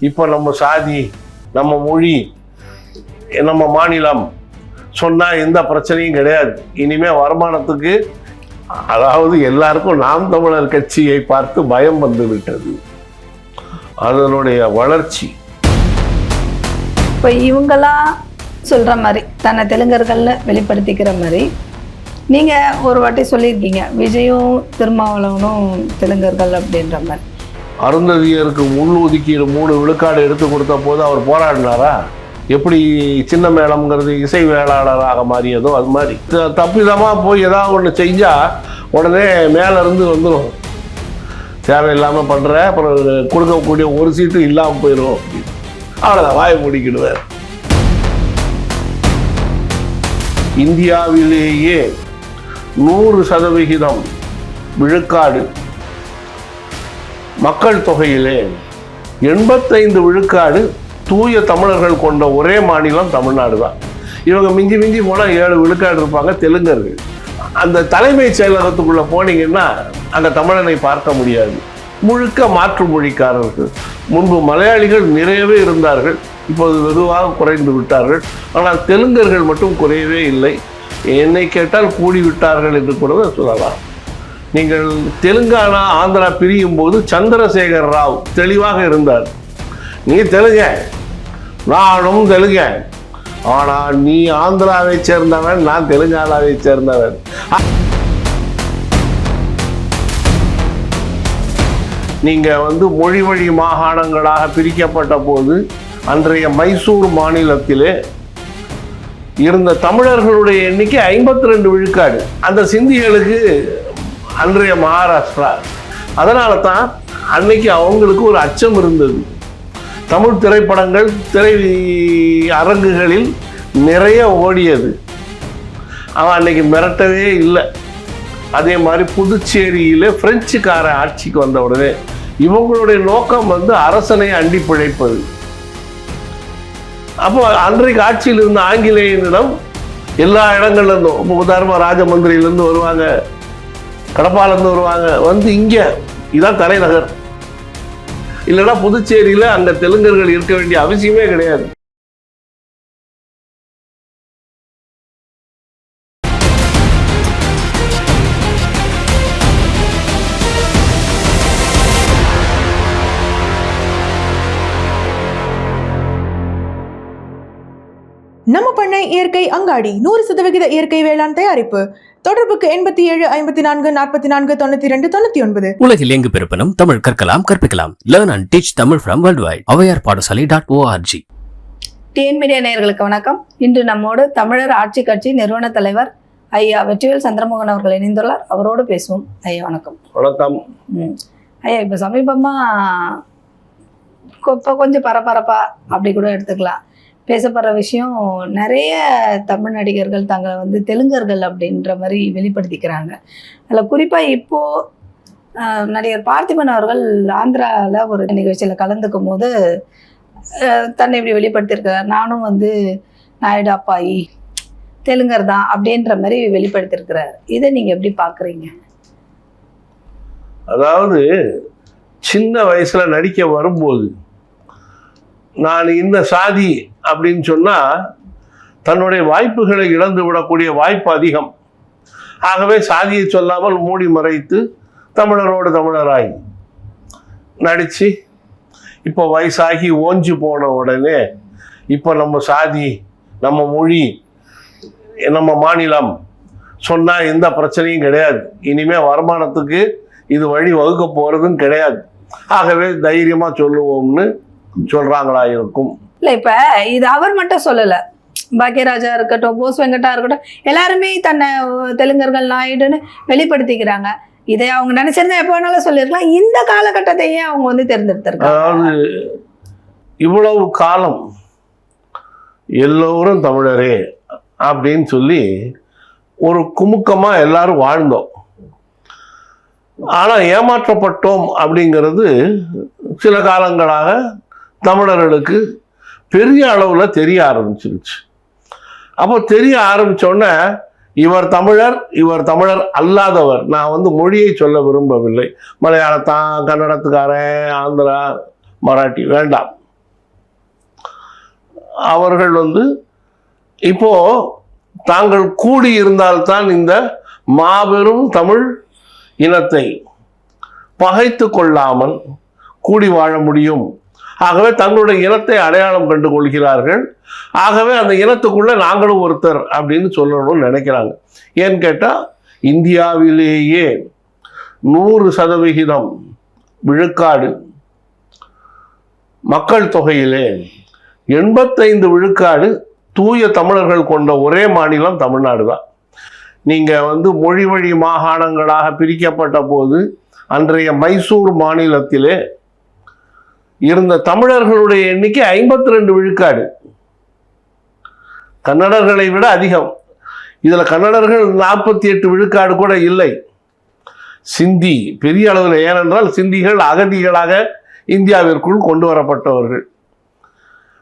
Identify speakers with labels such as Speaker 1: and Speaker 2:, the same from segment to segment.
Speaker 1: இப்போ நம்ம சாதி, நம்ம மொழி, நம்ம மாநிலம் சொன்னால் எந்த பிரச்சனையும் கிடையாது. இனிமே வருமானத்துக்கு, அதாவது எல்லாருக்கும் நாம் தமிழர் கட்சியை பார்த்து பயம் வந்து விட்டது. அதனுடைய வளர்ச்சி.
Speaker 2: இப்போ இவங்கெல்லாம் சொல்கிற மாதிரி தன்னை தெலுங்கர்கள்னு வெளிப்படுத்திக்கிற மாதிரி நீங்கள் ஒரு வாட்டி சொல்லியிருக்கீங்க, விஜயும் திருமாவளவனும் தெலுங்கர்கள் அப்படின்ற மாதிரி.
Speaker 1: அருந்ததியருக்கு உள் ஒதுக்கீடு 3 விழுக்காடு எடுத்து கொடுத்த போது அவர் போராடினாரா? எப்படி சின்ன மேளம்ங்கிறது இசை வேளாளராக மாறியதோ அது மாதிரி தப்பிதமாக போய் ஏதாவது ஒன்று செஞ்சால் உடனே மேலேருந்து வந்துடும், தேவையில்லாமல் பண்ணுற, அப்புறம் கொடுக்கக்கூடிய ஒரு சீட்டு இல்லாமல் போயிடும் அப்படின்னு. அவ்வளோதான், வாயை மூடிக்கிடுவார். இந்தியாவிலேயே 100% விழுக்காடு மக்கள் தொகையிலே 85 விழுக்காடு தூய தமிழர்கள் கொண்ட ஒரே மாநிலம் தமிழ்நாடு தான். இவங்க மிஞ்சி மிஞ்சி போனால் 7 விழுக்காடு இருப்பாங்க தெலுங்கர்கள். அந்த தலைமைச் செயலகத்துக்குள்ளே போனீங்கன்னா அந்த தமிழனை பார்க்க முடியாது. முழுக்க மாற்று மொழிக்காரர்கள். முன்பு மலையாளிகள் நிறையவே இருந்தார்கள், இப்போது வெகுவாக குறைந்து விட்டார்கள். ஆனால் தெலுங்கர்கள் மட்டும் குறையவே இல்லை. என்னை கேட்டால் கூடிவிட்டார்கள் என்று கூட சொல்லலாம். நீங்கள் தெலுங்கானா ஆந்திரா பிரியும் போது சந்திரசேகர் ராவ் தெளிவாக இருந்தார். நீ தெலுங்க, நானும் தெலுங்க, ஆனால் நீ ஆந்திராவை சேர்ந்தவன், நான் தெலுங்கானாவை சேர்ந்தவன். நீங்க மொழி வழி மாகாணங்களாக பிரிக்கப்பட்ட போது அன்றைய மைசூர் மாநிலத்திலே இருந்த தமிழர்களுடைய எண்ணிக்கை 52 விழுக்காடு. அந்த சிந்திகளுக்கு அன்றைய மகாராஷ்டிரா. அதனால தான் அன்னைக்கு அவங்களுக்கு ஒரு அச்சம் இருந்தது. தமிழ் திரைப்படங்கள் திரை அரங்குகளில் நிறைய ஓடியது. அவன் அன்னைக்கு மிரட்டவே இல்லை. அதே மாதிரி புதுச்சேரியில் பிரெஞ்சுக்கார ஆட்சிக்கு வந்த உடனே இவங்களுடைய நோக்கம் அரசனை அண்டி பிழைப்பது. அப்போ அன்றைக்கு ஆட்சியில் இருந்த ஆங்கிலேயனிடம் எல்லா இடங்கள்லேருந்தும், உதாரணமாக ராஜமந்திரியிலேருந்து வருவாங்க, கடப்பாலேருந்து வருவாங்க, இங்கே இதான் தலைநகர். இல்லைன்னா புதுச்சேரியில் அங்கே தெலுங்கர்கள் இருக்க வேண்டிய அவசியமே கிடையாது.
Speaker 3: நம்ம பண்ணை இயற்கை அங்காடி 100% இயற்கை வேளாண் தயாரிப்பு. தொடர்புக்கு 87 54 44 92 99.
Speaker 4: உலகில் எங்கு பிறப்பினும் தமிழ் கற்கலாம், கற்பிக்கலாம். Learn and teach Tamil from worldwide. avayarpaadasali.org.
Speaker 2: TN media நேயர்களுக்கு வணக்கம். இன்று நம்மோடு தமிழர் ஆட்சி கட்சி நிறுவன தலைவர் ஐயா வெற்றிவேல் சந்திரமோகன் அவர்கள் இணைந்துள்ளார். அவரோடு பேசுவோம். ஐயா வணக்கம்.
Speaker 1: வணக்கம்.
Speaker 2: ஐயா, இப்போ சமீபமாக இப்போ கொஞ்சம் பரபரப்பா அப்படி கூட எடுத்துக்கலாம் பேசப்படுற விஷயம், நிறைய தமிழ் நடிகர்கள் தங்களை தெலுங்கர்கள் அப்படின்ற மாதிரி வெளிப்படுத்திக்கிறாங்க. அதில் குறிப்பாக இப்போது நடிகர் பார்த்திபன் அவர்கள் ஆந்திராவில் ஒரு நிகழ்ச்சியில் கலந்துக்கும் போது தன்னை இப்படி வெளிப்படுத்தியிருக்கிறார். நானும் நாயுடு அப்பாயி தெலுங்கர் தான் அப்படின்ற மாதிரி வெளிப்படுத்தியிருக்கிறார். இதை நீங்கள் எப்படி பார்க்குறீங்க?
Speaker 1: அதாவது சின்ன வயசில் நடிக்க வரும்போது நான் இந்த சாதி அப்படின்னு சொன்னால் தன்னுடைய வாய்ப்புகளை இழந்து விடக்கூடிய வாய்ப்பு அதிகம். ஆகவே சாதியை சொல்லாமல் மூடி மறைத்து தமிழரோடு தமிழராகி நடித்து இப்போ வயசாகி ஓஞ்சி போன உடனே இப்போ நம்ம சாதி, நம்ம மொழி, நம்ம மாநிலம் சொன்னால் எந்த பிரச்சனையும் கிடையாது. இனிமேல் வருமானத்துக்கு இது வழி வகுக்க போகிறதும் கிடையாது. ஆகவே தைரியமாக சொல்லுவோம்னு சொல்றாங்களா இருக்கும்.
Speaker 2: இல்லை, இப்போ இது அவர் மட்டும் சொல்லலை. பாக்கியராஜா இருக்கட்டும், போஸ் வெங்கட்டா இருக்கட்டும், எல்லாருமே தன்னை தெலுங்கர்கள் நாயுடுன்னு வெளிப்படுத்திக்கிறாங்க. இதை அவங்க நினைச்சிருந்தா எப்போ வேணாலும் சொல்லியிருக்கலாம். இந்த காலகட்டத்தையே அவங்க தேர்ந்தெடுத்திருக்காங்க.
Speaker 1: அதாவது இவ்வளவு காலம் எல்லோரும் தமிழரே அப்படின்னு சொல்லி ஒரு குமுக்கமா எல்லாரும் வாழ்ந்தோம். ஆனா ஏமாற்றப்பட்டோம் அப்படிங்கிறது சில காலங்களாக தமிழர்களுக்கு பெரிய அளவில் தெரிய ஆரம்பிச்சிருச்சு. அப்போ தெரிய ஆரம்பித்தோடனே இவர் தமிழர், இவர் தமிழர் அல்லாதவர். நான் மொழியை சொல்ல விரும்பவில்லை. மலையாளத்தான், கன்னடத்துக்காரன், ஆந்திரா, மராட்டி வேண்டாம். அவர்கள் வந்து இப்போ தாங்கள் கூடி இருந்தால்தான் இந்த மாபெரும் தமிழ் இனத்தை பகைத்து கொள்ளாமல் கூடி வாழ முடியும். ஆகவே தங்களுடைய இனத்தை அடையாளம் கண்டு கொள்கிறார்கள். ஆகவே அந்த இனத்துக்குள்ள நாங்களும் ஒருத்தர் அப்படின்னு சொல்லணும்னு நினைக்கிறாங்க. ஏன்னு கேட்டால் இந்தியாவிலேயே 100% விழுக்காடு மக்கள் தொகையிலே 85 விழுக்காடு தூய தமிழர்கள் கொண்ட ஒரே மாநிலம் தமிழ்நாடு தான். நீங்கள் வந்து மொழி வழி மாகாணங்களாக பிரிக்கப்பட்ட போது அன்றைய மைசூர் மாநிலத்திலே இருந்த தமிழர்களுடைய எண்ணிக்கை 52 விழுக்காடு, கன்னடர்களை விட அதிகம். இதில் கன்னடர்கள் 48 விழுக்காடு கூட இல்லை. சிந்தி பெரிய அளவில், ஏனென்றால் சிந்திகள் அகதிகளாக இந்தியாவிற்குள் கொண்டு வரப்பட்டவர்கள்.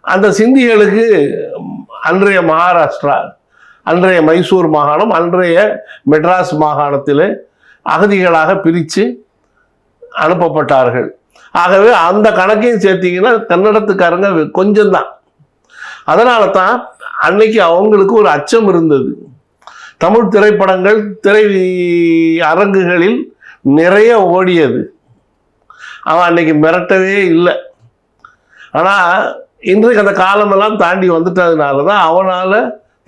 Speaker 1: அந்த சிந்திகளுக்கு அன்றைய மகாராஷ்டிரா, அன்றைய மைசூர் மாகாணம், அன்றைய மெட்ராஸ் மாகாணத்தில் அகதிகளாக பிரித்து அனுப்பப்பட்டார்கள். ஆகவே அந்த கணக்கையும் சேர்த்தீங்கன்னா கன்னடத்துக்காரங்க கொஞ்சம்தான். அதனால தான் அன்னைக்கு அவங்களுக்கு ஒரு அச்சம் இருந்தது. தமிழ் திரைப்படங்கள் திரை அரங்குகளில் நிறைய ஓடியது. அவன் அன்னைக்கு மிரட்டவே இல்லை. ஆனால் இன்றைக்கு அந்த காலமெல்லாம் தாண்டி வந்துட்டதுனால தான் அவனால்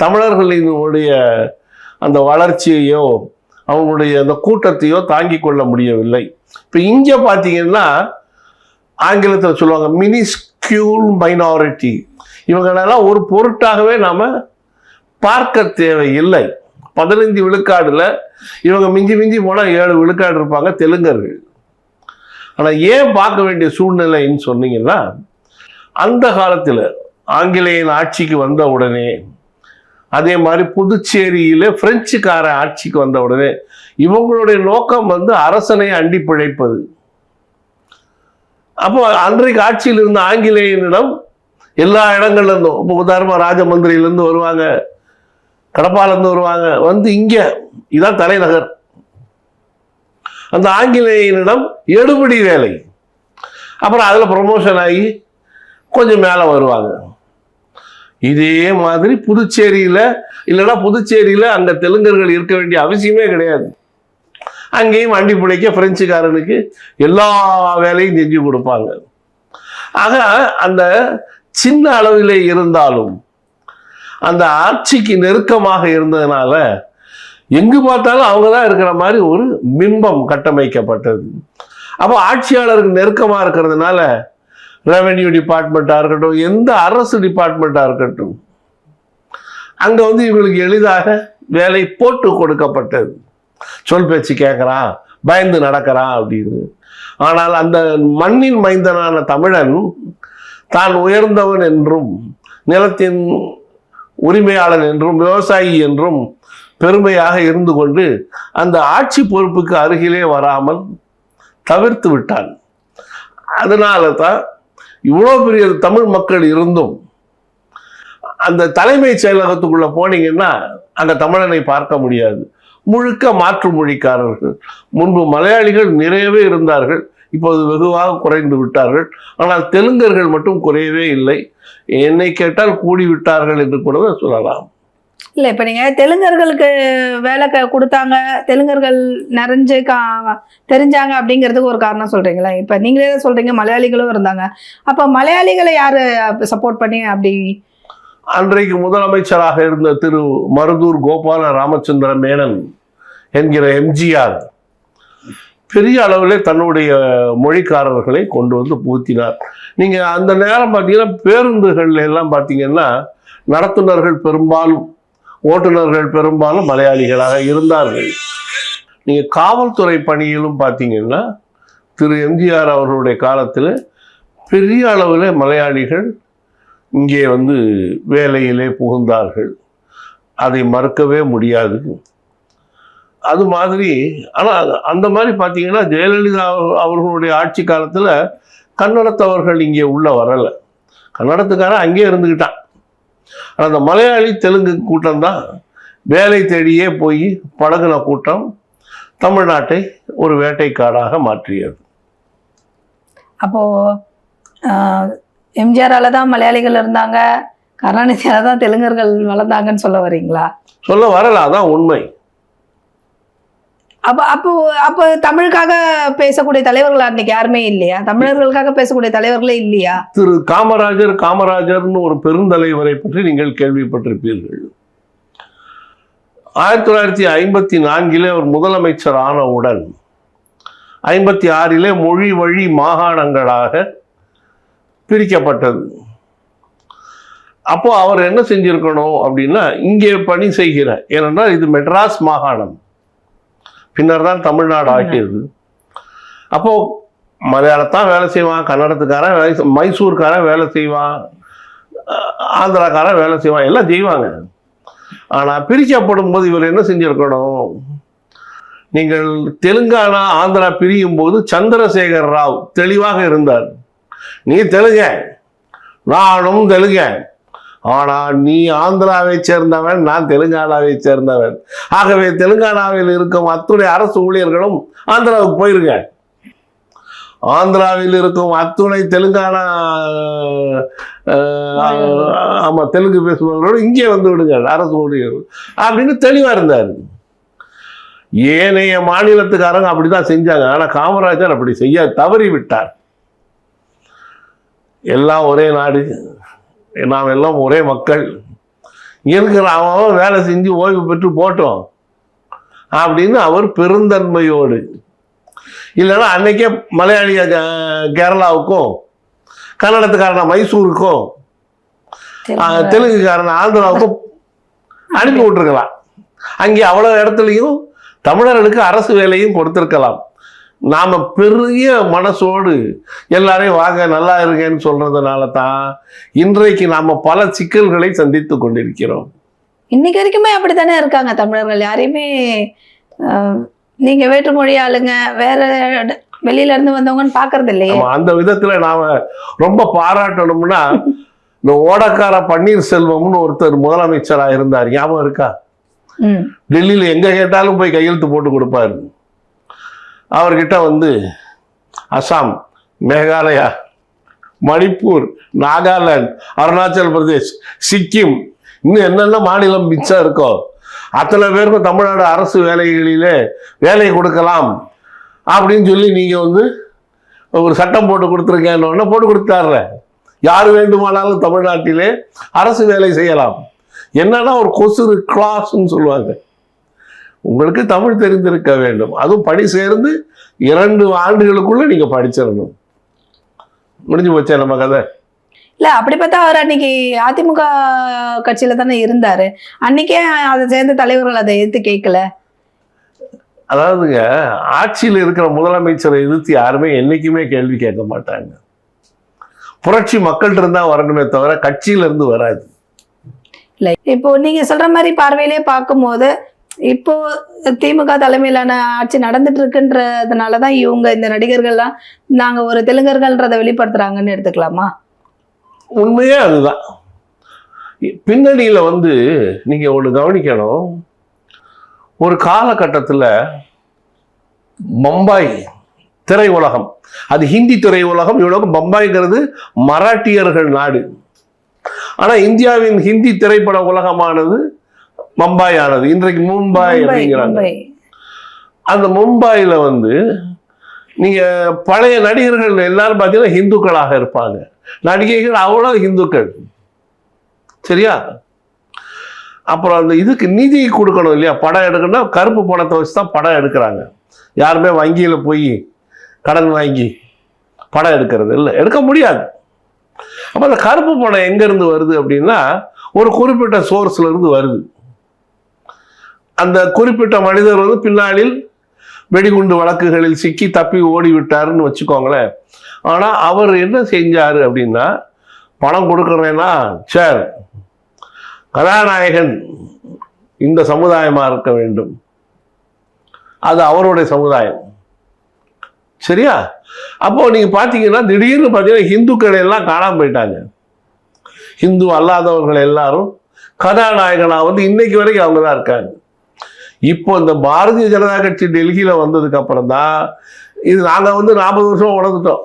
Speaker 1: தமிழர்களினுடைய அந்த வளர்ச்சியையோ அவங்களுடைய அந்த கூட்டத்தையோ தாங்கி கொள்ள முடியவில்லை. இப்போ இங்கே பார்த்தீங்கன்னா ஆங்கிலத்தில் சொல்லுவாங்க மினிஸ்கியூல் மைனாரிட்டி. இவங்களெல்லாம் ஒரு பொருட்டாகவே நாம் பார்க்க தேவையில்லை. 15 விழுக்காடுல இவங்க மிஞ்சி மிஞ்சி போனால் 7 விழுக்காடு இருப்பாங்க தெலுங்கர்கள். ஆனால் ஏன் பார்க்க வேண்டிய சூழ்நிலைன்னு சொன்னீங்கன்னா, அந்த காலத்தில் ஆங்கிலேயன் ஆட்சிக்கு வந்த உடனே, அதே மாதிரி புதுச்சேரியிலே பிரெஞ்சுக்கார ஆட்சிக்கு வந்த உடனே இவங்களுடைய நோக்கம் வந்து அரசனை அண்டி பிழைப்பது. அப்போ அன்றைக்கு ஆட்சியில் இருந்த ஆங்கிலேயனிடம் எல்லா இடங்கள்ல இருந்தும், இப்போ உதாரணமாக ராஜமந்திரியிலேருந்து வருவாங்க, கடப்பாலேருந்து வருவாங்க, வந்து இங்கே இதான் தலைநகர். அந்த ஆங்கிலேயனிடம் எடுபிடி வேலை. அப்புறம் அதில் ப்ரொமோஷன் ஆகி கொஞ்சம் மேலே வருவாங்க. இதே மாதிரி புதுச்சேரியில் இல்லைன்னா புதுச்சேரியில் அங்கே தெலுங்கர்கள் இருக்க வேண்டிய அவசியமே கிடையாது. அங்கேயும் வண்டி பிழைக்க பிரெஞ்சுக்காரனுக்கு எல்லா வேலையும் செஞ்சு கொடுப்பாங்க. ஆக அந்த சின்ன அளவிலே இருந்தாலும் அந்த ஆட்சிக்கு நெருக்கமாக இருந்ததுனால எங்கு பார்த்தாலும் அவங்க தான் இருக்கிற மாதிரி ஒரு பிம்பம் கட்டமைக்கப்பட்டது. அப்போ ஆட்சியாளருக்கு நெருக்கமாக இருக்கிறதுனால ரெவென்யூ டிபார்ட்மெண்ட்டாக இருக்கட்டும், எந்த அரசு டிபார்ட்மெண்ட்டாக இருக்கட்டும், அங்கே வந்து இவங்களுக்கு எளிதாக வேலை போட்டு கொடுக்கப்பட்டது. சொல் பேச்சு கேட்குறான், பயந்து நடக்கிறான் அப்படின்னு. ஆனால் அந்த மண்ணின் மைந்தனான தமிழன் தான் உயர்ந்தவன் என்றும் நிலத்தின் உரிமையாளன் என்றும் விவசாயி என்றும் பெருமையாக இருந்து கொண்டு அந்த ஆட்சி பொறுப்புக்கு அருகிலே வராமல் தவிர்த்து விட்டான். அதனால தான் இவ்வளோ பெரிய தமிழ் மக்கள் இருந்தும் அந்த தலைமைச் செயலகத்துக்குள்ள போனீங்கன்னா அந்த தமிழனை பார்க்க முடியாது. முழுக்க மாற்று மொழிக்காரர்கள். முன்பு மலையாளிகள் நிறையவே இருந்தார்கள், இப்போது வெகுவாக குறைந்து விட்டார்கள். ஆனால் தெலுங்கர்கள் மட்டும் குறையவே இல்லை. என்னை கேட்டால் கூடி விட்டார்கள் என்று கூட சொல்லலாம்.
Speaker 2: இல்லை, இப்போ நீங்கள் தெலுங்கர்களுக்கு வேலை கொடுத்தாங்க, தெலுங்கர்கள் நிறைஞ்சு தெரிஞ்சாங்க அப்படிங்கிறதுக்கு ஒரு காரணம் சொல்கிறீங்களா? இப்போ நீங்களே தான் சொல்கிறீங்க மலையாளிகளும் இருந்தாங்க. அப்போ மலையாளிகளை யார் சப்போர்ட் பண்ணி அப்படி?
Speaker 1: அன்றைக்கு முதலமைச்சராக இருந்த திரு மருதூர் கோபால ராமச்சந்திர மேனன் என்கிற எம்ஜிஆர் பெரிய அளவில் தன்னுடைய மொழிக்காரர்களை கொண்டு வந்து புகுத்தினார். நீங்கள் அந்த நேரம் பார்த்தீங்கன்னா பேருந்துகள் எல்லாம் பார்த்தீங்கன்னா நடத்துனர்கள் பெரும்பாலும், ஓட்டுநர்கள் பெரும்பாலும் மலையாளிகளாக இருந்தார்கள். நீங்கள் காவல்துறை பணியிலும் பார்த்தீங்கன்னா திரு எம்ஜிஆர் அவர்களுடைய காலத்தில் பெரிய அளவில் மலையாளிகள் இங்கே வந்து வேலையிலே புகுந்தார்கள். அதை மறுக்கவே முடியாது. அது மாதிரி ஆனால் அந்த மாதிரி பார்த்தீங்கன்னா ஜெயலலிதா அவர்களுடைய ஆட்சி காலத்தில் கன்னடத்தவர்கள் இங்கே உள்ள வரலை. கன்னடத்துக்காரன் அங்கேயே இருந்துக்கிட்டான். ஆனால் அந்த மலையாளி தெலுங்கு கூட்டம் தான் வேலை தேடியே போய் பழகின கூட்டம் தமிழ்நாட்டை ஒரு வேட்டைக்காடாக மாற்றியது.
Speaker 2: அப்போது எம்ஜிஆரால் தான் மலையாளிகள் இருந்தாங்க, கருணாநிதியால தான் தெலுங்கர்கள் வளர்ந்தாங்கன்னு சொல்ல வரீங்களா?
Speaker 1: சொல்ல வரல, அதான் உண்மை.
Speaker 2: அப்போ தமிழுக்காக பேசக்கூடிய தலைவர்கள் அன்னைக்கு யாருமே இல்லையா? தமிழர்களுக்காக பேசக்கூடிய தலைவர்களே இல்லையா?
Speaker 1: திரு காமராஜர்னு ஒரு பெருந்தலைவரை பற்றி நீங்கள் கேள்விப்பட்டிருப்பீர்கள். 1954 அவர் முதலமைச்சர் ஆனவுடன் 56 மொழி வழி மாகாணங்களாக பிரிக்கப்பட்டது. அப்போ அவர் என்ன செஞ்சிருக்கணும் அப்படின்னா, இங்கே பணி செய்கிற, ஏனென்றால் இது மெட்ராஸ் மாகாணம், பின்னர் தான் தமிழ்நாடு ஆகியது. அப்போ மலையாளத்தான் வேலை செய்வான், கன்னடத்துக்காரன் வேலை, மைசூர்காரன் வேலை செய்வான், ஆந்திராக்காரன் வேலை செய்வான், எல்லாம் செய்வாங்க. ஆனால் பிரிக்கப்படும் போது இவர் என்ன செஞ்சிருக்கணும், நீங்கள் தெலுங்கானா ஆந்திரா பிரியும் போது சந்திரசேகர் ராவ் தெளிவாக இருந்தார். நீ தெலுங்க, நானும் தெலுங்க, ஆனால் நீ ஆந்திராவை சேர்ந்தவன், நான் தெலுங்கானாவை சேர்ந்தவன். ஆகவே தெலுங்கானாவில் இருக்கும் அத்துணை அரசு ஊழியர்களும் ஆந்திராவுக்கு போயிருங்க. ஆந்திராவில் இருக்கும் அத்துணை தெலுங்கானா தெலுங்கு பேசுபவர்களோடு இங்கே வந்து விடுங்க அரசு ஊழியர்கள் அப்படின்னு தெளிவா இருந்தார். ஏனைய மாநிலத்துக்காரங்க அப்படிதான் செஞ்சாங்க. ஆனா காமராஜர் அப்படி செய்ய தவறி விட்டார். எல்லாம் ஒரே நாடு, நாம் எல்லாம் ஒரே மக்கள், இருக்கிற அவன் வேலை செஞ்சு ஓய்வு பெற்று போட்டோம் அப்படின்னு அவர் பெருந்தன்மையோடு, இல்லைன்னா அன்னைக்கே மலையாளிய கேரளாவுக்கும், கன்னடத்துக்காரன மைசூருக்கும், தெலுங்குக்காரன ஆந்திராவுக்கும் அனுப்பி விட்டுருக்கலாம். அங்கே அவ்வளோ இடத்துலையும் தமிழர்களுக்கு அரசு வேலையும் கொடுத்துருக்கலாம். நாம் பெரிய மனசோடு எல்லாரையும் வாங்க நல்லா இருக்கேன்னு சொல்றதுனால தான் இன்றைக்கு நாம் பல சிக்கல்களை சந்தித்து கொண்டிருக்கிறோம்.
Speaker 2: இன்னைக்கு வரைக்குமே அப்படித்தானே இருக்காங்க தமிழர்கள். யாரையுமே நீங்க வேற்றுமொழி ஆளுங்க, வேற வெளியில இருந்து வந்தவங்கன்னு பாக்குறது இல்லையே.
Speaker 1: அந்த விதத்துல நாம ரொம்ப பாராட்டணும்னா, இந்த ஓடக்கார பன்னீர்செல்வம்னு ஒருத்தர் முதலமைச்சரா இருந்தார், ஞாபகம் இருக்கா? டெல்லியில எங்க கேட்டாலும் போய் கையெழுத்து போட்டு கொடுப்பாரு. அவர்கிட்ட வந்து அசாம், மேகாலயா, மணிப்பூர், நாகாலாந்து, அருணாச்சல் பிரதேஷ், சிக்கிம், இன்னும் என்னென்ன மாநிலம் மிச்சம் இருக்கோ அத்தனை பேருக்கும் தமிழ்நாடு அரசு வேலைகளிலே வேலை கொடுக்கலாம் அப்படின்னு சொல்லி நீங்க வந்து ஒரு சட்டம் போட்டு கொடுத்துருக்கேன்னு போட்டு கொடுத்தாருல. யார் வேண்டுமானாலும் தமிழ்நாட்டிலே அரசு வேலை செய்யலாம். என்னன்னா ஒரு கொசுறு கிளாஸ்ன்னு சொல்லுவாங்க. உங்களுக்கு தமிழ் தெரிந்திருக்க வேண்டும், அதுவும் பணி சேர்ந்து 2 ஆண்டுகளுக்குள்ள நீங்க படிச்சிடணும். முடிஞ்சு போச்சே நம்ம கதை.
Speaker 2: இல்ல அப்படி பார்த்தா அவர் அன்னைக்கு அதிமுக கட்சியில தானே இருந்தாரு. அன்னைக்கே அதை சேர்ந்த தலைவர்கள் அதை எதிர்த்து கேட்கல.
Speaker 1: அதாவதுங்க, ஆட்சியில் இருக்கிற முதலமைச்சரை எதிர்த்து யாருமே என்னைக்குமே கேள்வி கேட்க மாட்டாங்க. புரட்சி மக்கள் இருந்தா வரணுமே தவிர கட்சியில இருந்து வராது.
Speaker 2: இல்ல இப்போ நீங்க சொல்ற மாதிரி பார்வையிலே பார்க்கும்போது இப்போ திமுக தலைமையிலான ஆட்சி நடந்துட்டு இருக்குன்றதுனாலதான் இவங்க இந்த நடிகர்கள்லாம் நாங்க ஒரு தெலுங்கர்கள்ன்றதை வெளிப்படுத்துறாங்கன்னு எடுத்துக்கலாமா?
Speaker 1: உண்மையே அதுதான். பின்னணியில வந்து நீங்க ஒண்ணு கவனிக்கணும். ஒரு காலகட்டத்தில் பம்பாய் திரை உலகம், அது ஹிந்தி திரை உலகம், இவ்வளவு பம்பாய்ங்கிறது மராட்டியர்கள் நாடு. ஆனா இந்தியாவின் ஹிந்தி திரைப்பட உலகமானது பம்பாய் ஆனது. இன்றைக்கு மும்பாய் அப்படிங்கிறாங்க. அந்த மும்பாயில வந்து நீங்க பழைய நடிகர்கள் எல்லாரும் பார்த்தீங்கன்னா ஹிந்துக்களாக இருப்பாங்க. நடிகைகள் அவ்வளவு ஹிந்துக்கள், சரியா? அப்புறம் அந்த இதுக்கு நிதி கொடுக்கணும் இல்லையா? படம் எடுக்கணும்னா கருப்பு பணத்தை வச்சு தான் படம் எடுக்கிறாங்க. யாருமே வங்கியில் போய் கடன் வாங்கி படம் எடுக்கிறது இல்லை, எடுக்க முடியாது. அப்போ அந்த கருப்பு பணம் எங்கேருந்து வருது அப்படின்னா ஒரு குறிப்பிட்ட சோர்ஸ்ல இருந்து வருது. அந்த குறிப்பிட்ட மனிதர் வந்து பின்னாளில் வெடிகுண்டு வழக்குகளில் சிக்கி தப்பி ஓடி விட்டாருன்னு வச்சுக்கோங்களேன். ஆனால் அவர் என்ன செஞ்சாரு அப்படின்னா, பணம் கொடுக்குறேன்னா சார் கதாநாயகன் இந்த சமுதாயமா இருக்க வேண்டும், அது அவருடைய சமுதாயம், சரியா? அப்போ நீங்க பாத்தீங்கன்னா திடீர்னு பார்த்தீங்கன்னா இந்துக்கள் எல்லாம் காணாம போயிட்டாங்க. இந்து அல்லாதவர்கள் எல்லாரும் கதாநாயகனா வந்து இன்னைக்கு வரைக்கும் அவங்க தான் இருக்காங்க. இப்போ இந்த பாரதிய ஜனதா கட்சி டெல்லியில வந்ததுக்கு அப்புறம் தான் இது நாங்க வந்து 40 வருஷம் உணர்ந்துட்டோம்.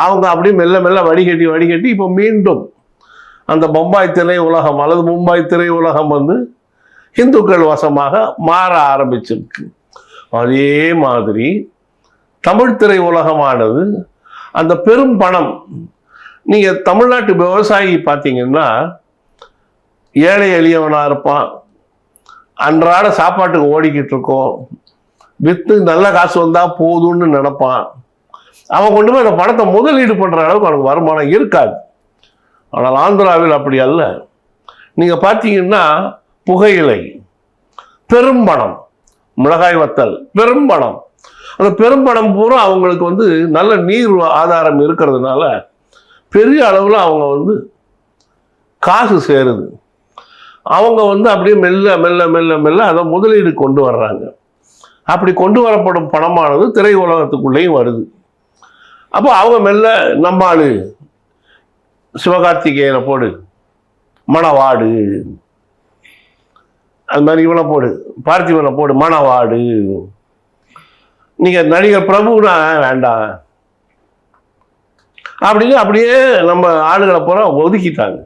Speaker 1: அவங்க அப்படியே மெல்ல மெல்ல வடிகட்டி இப்போ மீண்டும் அந்த பம்பாய் திரை உலகம் அல்லது மும்பை திரை உலகம் வந்து இந்துக்கள் வசமாக மாற ஆரம்பிச்சிருக்கு. அதே மாதிரி தமிழ் திரை உலகமானது அந்த பெரும் பணம், நீங்கள் தமிழ்நாட்டு விவசாயி பார்த்தீங்கன்னா ஏழை எளியவனாக இருப்பான், அன்றாட சாப்பாட்டுக்கு ஓடிக்கிட்டு இருக்கோம், விற்று நல்ல காசு வந்தால் போதும்னு நினைப்பான். அவன் கொண்டு போய் அந்த பணத்தை முதலீடு பண்ணுற அளவுக்கு அவனுக்கு வருமானம் இருக்காது. ஆனால் ஆந்திராவில் அப்படி அல்ல. நீங்கள் பார்த்தீங்கன்னா புகையிலை பெரும்பணம், மிளகாய் வத்தல் பெரும்பணம். அந்த பெரும்பணம் பூரா அவங்களுக்கு வந்து நல்ல நீர் ஆதாரம் இருக்கிறதுனால பெரிய அளவில் அவங்க வந்து காசு சேருது. அவங்க வந்து அப்படியே மெல்ல மெல்ல மெல்ல மெல்ல அதை முதலீடு கொண்டு வர்றாங்க. அப்படி கொண்டு வரப்படும் பணமானது திரை உலகத்துக்குள்ளேயும் வருது. அப்போ அவங்க மெல்ல நம்மாளு சிவகார்த்திகேயனை போடு, மணவாடு, அது மாதிரி இவனை போடு, பார்த்திபனை போடு, மணவாடு. நீங்கள் நடிகர் பிரபுனா வேண்டாம் அப்படின்னு அப்படியே நம்ம ஆளுகளை பூரா ஒதுக்கிட்டாங்க.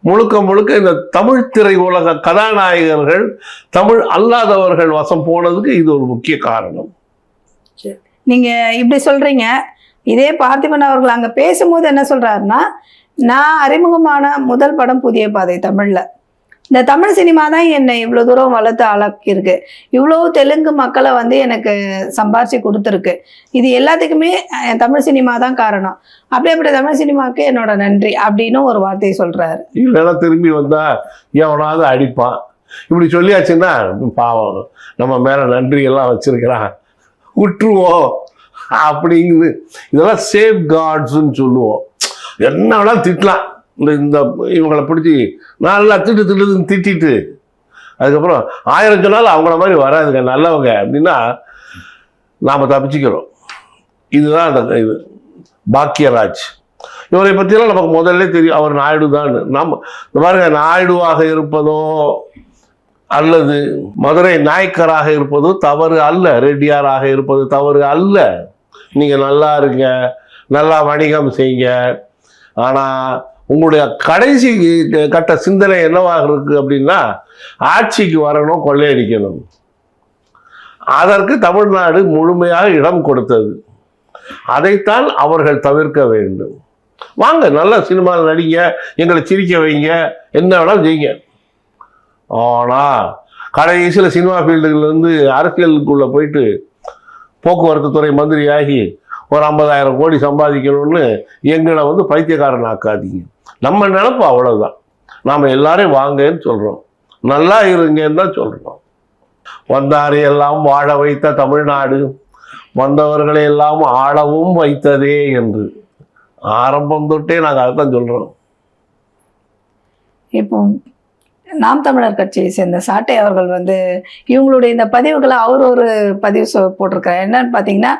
Speaker 1: முழுக்க முழுக்க இந்த தமிழ் திரை உலக கதாநாயகர்கள் தமிழ் அல்லாதவர்கள் வசம் போனதுக்கு இது ஒரு முக்கிய காரணம்.
Speaker 2: நீங்க இப்படி சொல்றீங்க. இதே பார்த்திபன் அவர்கள் அங்க பேசும்போது என்ன சொல்றாருன்னா, நான் அறிமுகமான முதல் படம் புதிய பாதை தமிழ்ல. இந்த தமிழ் சினிமா தான் என்னை இவ்வளோ தூரம் வளர்த்து ஆளாக்கியிருக்கு. இவ்வளோ தெலுங்கு மக்களை வந்து எனக்கு சம்பாரிச்சு கொடுத்துருக்கு. இது எல்லாத்துக்குமே தமிழ் சினிமா தான் காரணம். அப்படி தமிழ் சினிமாவுக்கு என்னோட நன்றி அப்படின்னு ஒரு வார்த்தையை சொல்றாரு.
Speaker 1: இல்லைன்னா திரும்பி வந்தா எவனாவது அடிப்பான். இப்படி சொல்லியாச்சுன்னா பாவம் நம்ம மேல நன்றி எல்லாம் வச்சிருக்கிறான் விட்டுருவோம் அப்படிங்குது. இதெல்லாம் சேஃப் கார்ட்ஸ்ன்னு சொல்லுவோம். என்ன வேணாலும் திட்டலாம். இந்த இவங்களை பிடிச்சி நல்லா திட்டுன்னு திட்டிட்டு அதுக்கப்புறம் 1000 சொன்னாலும் அவங்கள மாதிரி வராதுங்க நல்லவங்க அப்படின்னா நாம் தப்பிச்சுக்கிறோம். இதுதான் அந்த இது பாக்கியராஜ். இவரை பற்றியெல்லாம் நமக்கு முதல்ல தெரியும், அவர் நாயுடு தான். நம்ம பாருங்க, நாயுடுவாக இருப்பதோ அல்லது மதுரை நாயக்கராக இருப்பதோ தவறு அல்ல, ரெட்டியாராக இருப்பது தவறு அல்ல. நீங்கள் நல்லா இருங்க, நல்லா வணிகம் செய்யுங்க. ஆனால் உங்களுடைய கடைசி கட்ட சிந்தனை என்னவாக இருக்கு அப்படின்னா ஆட்சிக்கு வரணும், கொள்ளையடிக்கணும். அதற்கு தமிழ்நாடு முழுமையாக இடம் கொடுத்தது. அதைத்தான் அவர்கள் தவிர்க்க வேண்டும். வாங்க, நல்ல சினிமாவில் நடிங்க, எங்களை சிரிக்க வைங்க, என்ன வேணாலும் செய்யுங்க. ஆனால் கடைசியில் சினிமா ஃபீல்டுலேருந்து அரசியலுக்குள்ளே போயிட்டு போக்குவரத்து துறை மந்திரியாகி ஒரு 50,000 கோடி சம்பாதிக்கணும்னு எங்களை வந்து பைத்தியக்காரன் ஆக்காதீங்க. நம்ம நினைப்பு அவ்வளோதான். நாம் எல்லாரையும் வாங்கன்னு சொல்கிறோம், நல்லா இருங்கன்னு தான் சொல்கிறோம். வந்தாரை எல்லாம் வாழ வைத்த தமிழ்நாடு வந்தவர்களை எல்லாம் ஆளவும் வைத்ததே என்று ஆரம்பம் தொட்டே நாங்கள் அதைத்தான் சொல்கிறோம்.
Speaker 2: இப்போ நாம் தமிழர் கட்சியை சேர்ந்த சாட்டை அவர்கள் வந்து இவங்களுடைய இந்த பதிவுகளை அவர் ஒரு பதிவு போட்டிருக்காரு. என்னன்னு பார்த்தீங்கன்னா,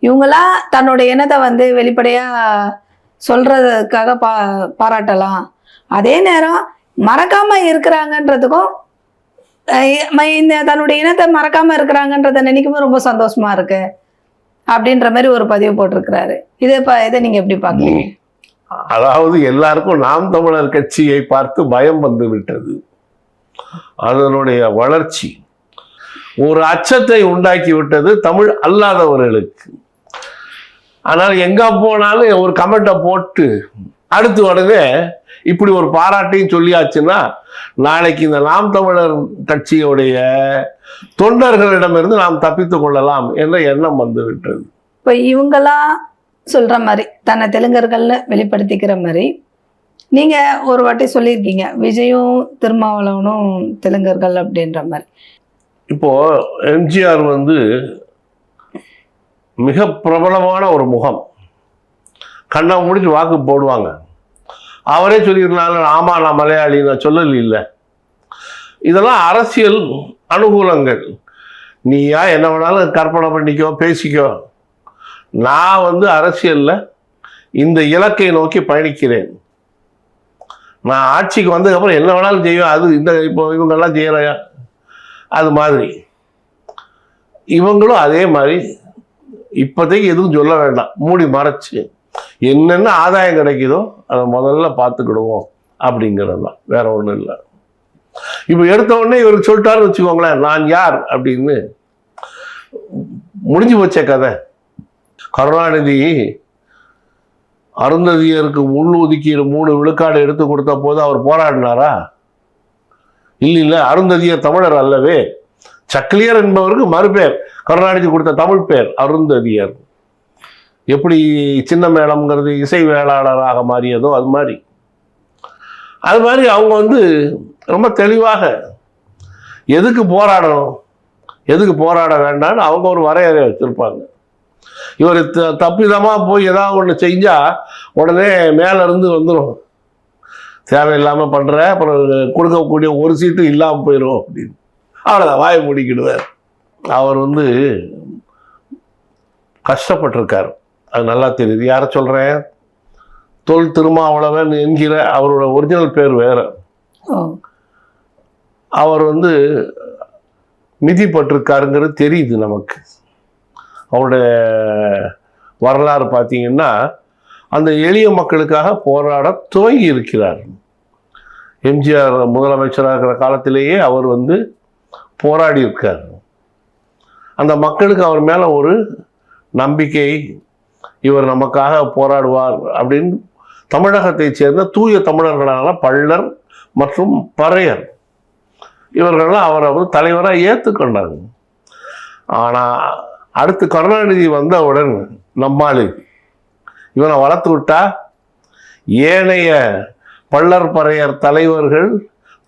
Speaker 2: இவங்களா தன்னோட எண்ணத்தை வந்து வெளிப்படையாக சொல்றதுக்காக பாராட்டலாம், அதே நேரம் மறக்காம இருக்கிறாங்கன்றதுக்கும் இந்த தன்னுடைய இனத்தை மறக்காம இருக்கிறாங்கன்றத நினைக்கும்போது ரொம்ப சந்தோஷமா இருக்கு அப்படின்ற மாதிரி ஒரு பதிவு போட்டிருக்கிறாரு. இதை நீங்க எப்படி பாக்குறீங்க?
Speaker 1: அதாவது எல்லாருக்கும் நாம் தமிழர் கட்சியை பார்த்து பயம் வந்து விட்டது. அதனுடைய வளர்ச்சி ஒரு அச்சத்தை உண்டாக்கி விட்டது தமிழ் அல்லாதவர்களுக்கு. ஆனால் எங்க போனாலும் ஒரு கமெண்ட்டை போட்டு அடுத்து உடனே இப்படி ஒரு பாராட்டையும் சொல்லியாச்சுன்னா நாளைக்கு இந்த நாம் தமிழர் கட்சியுடைய தொண்டர்களிடமிருந்து நாம் தப்பித்து கொள்ளலாம் என்ற எண்ணம் வந்து விட்டது.
Speaker 2: இப்போ இவங்கெல்லாம் சொல்ற மாதிரி தன்னை தெலுங்கர்கள்னு வெளிப்படுத்திக்கிற மாதிரி நீங்க ஒரு வாட்டி சொல்லியிருக்கீங்க, விஜயும் திருமாவளவனும் தெலுங்கர்கள் அப்படின்ற மாதிரி.
Speaker 1: இப்போ எம்ஜிஆர் வந்து மிக பிரபலமான ஒரு முகம், கண்ணை முடிச்சு வாக்கு போடுவாங்க. அவரே சொல்லியிருந்தாங்க, ஆமா நான் மலையாளி, நான் சொல்லல இல்லை. இதெல்லாம் அரசியல் அனுகூலங்கள். நீயா என்ன வேணாலும் கற்பனை பண்ணிக்கோ, பேசிக்கோ. நான் வந்து அரசியல்ல இந்த இலக்கை நோக்கி பயணிக்கிறேன். நான் ஆட்சிக்கு வந்ததுக்கப்புறம் என்ன வேணாலும் செய்வேன். அது இந்த இப்போ இவங்கெல்லாம் செய்யலையா அது மாதிரி இவங்களும் அதே மாதிரி இப்போதைக்கு எதுவும் சொல்ல வேண்டாம், மூடி மறைச்சு என்னென்ன ஆதாயம் கிடைக்குதோ அதை முதல்ல பார்த்துக்கிடுவோம் அப்படிங்கிறது தான், வேற ஒன்றும் இல்லை. இப்போ எடுத்த உடனே இவர் சொல்லிட்டாருன்னு வச்சுக்கோங்களேன், நான் யார் அப்படின்னு முடிஞ்சு போச்ச கதை. கருணாநிதி அருந்ததியருக்கு உள்ளொதுக்கீடு 3 விழுக்காடு எடுத்து கொடுத்த போது அவர் போராடினாரா? இல்லை, அருந்ததியர் தமிழர் அல்லவே. சக்கிலியர் என்பவருக்கு மறுபேர், கருணாநிதி கொடுத்த தமிழ் பேர் அருந்ததியர். எப்படி சின்ன மேளம்ங்கிறது இசை வேளாளராக மாறியதோ அது மாதிரி அவங்க ரொம்ப தெளிவாக எதுக்கு போராடணும், எதுக்கு போராட வேண்டாம்னு அவங்க ஒரு வரையறை வச்சிருப்பாங்க. இவர் தப்பிதமா போய் ஏதாவது ஒன்று செஞ்சா உடனே மேல இருந்து வந்துடும், தேவையில்லாமல் பண்ற, அப்புறம் கொடுக்கக்கூடிய ஒரு சீட்டு இல்லாமல் போயிடும் அப்படின்னு அவ்வளோதான் வாயை மூடிக்கிடுவார். அவர் கஷ்டப்பட்டிருக்கார், அது நல்லா தெரியுது. யாரை சொல்றேன்? தொல் திருமாவளவன் என்கிற அவரோட ஒரிஜினல் பேர் வேற. அவர் மிதிப்பட்டிருக்காருங்கிறது தெரியுது நமக்கு. அவருடைய வரலாறு பார்த்தீங்கன்னா அந்த எளிய மக்களுக்காக போராட துவங்கி இருக்கிறார். எம்ஜிஆர் முதலமைச்சராக இருக்கிற காலத்திலேயே அவர் போராடி இருக்கார். அந்த மக்களுக்கு அவர் மேல ஒரு நம்பிக்கை, இவர் நமக்காக போராடுவார் அப்படின்னு தமிழகத்தை சேர்ந்த தூய தமிழர்களான பள்ளர் மற்றும் பறையர் இவர்கள்லாம் அவரை தலைவராக ஏற்றுக்கொண்டாங்க. ஆனால் அடுத்து கருணாநிதி வந்தவுடன் நம்மால் இவனை வளர்த்து விட்டா ஏனைய பள்ளர் பறையர் தலைவர்கள்